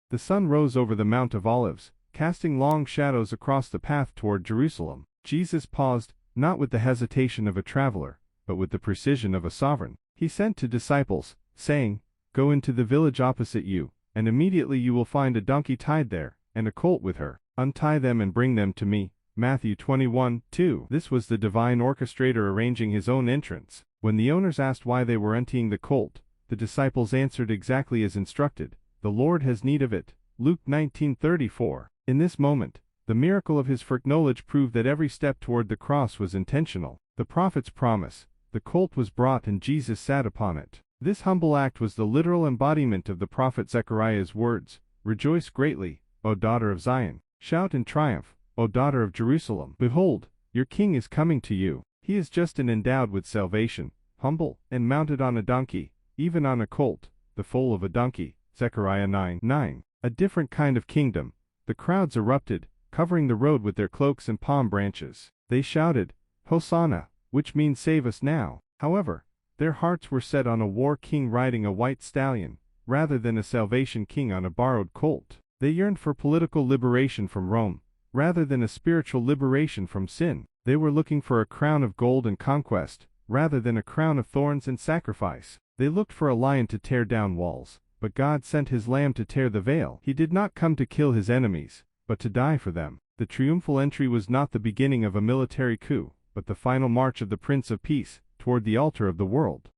The sun rose over the Mount of Olives, casting long shadows across the path toward Jerusalem. Jesus paused, not with the hesitation of a traveler, but with the precision of a sovereign. He sent 2 disciples, saying, "Go into the village opposite you, and immediately you will find a donkey tied there, and a colt with her. Untie them and bring them to me." Matthew 21:2. This was the divine orchestrator arranging his own entrance. When the owners asked why they were untying the colt, the disciples answered exactly as instructed, "The Lord has need of it." Luke 19:34. In this moment, the miracle of his foreknowledge proved that every step toward the cross was intentional. The prophet's promise, the colt was brought and Jesus sat upon it. This humble act was the literal embodiment of the prophet Zechariah's words, "Rejoice greatly, O daughter of Zion. Shout in triumph, O daughter of Jerusalem. Behold, your king is coming to you. He is just and endowed with salvation, humble, and mounted on a donkey, even on a colt, the foal of a donkey." Zechariah 9:9. A different kind of kingdom. The crowds erupted, covering the road with their cloaks and palm branches. They shouted, "Hosanna," which means "save us now." However, their hearts were set on a war king riding a white stallion, rather than a salvation king on a borrowed colt. They yearned for political liberation from Rome, rather than a spiritual liberation from sin. They were looking for a crown of gold and conquest, rather than a crown of thorns and sacrifice. They looked for a lion to tear down walls, but God sent his lamb to tear the veil. He did not come to kill his enemies, but to die for them. The triumphal entry was not the beginning of a military coup, but the final march of the Prince of Peace, toward the altar of the world.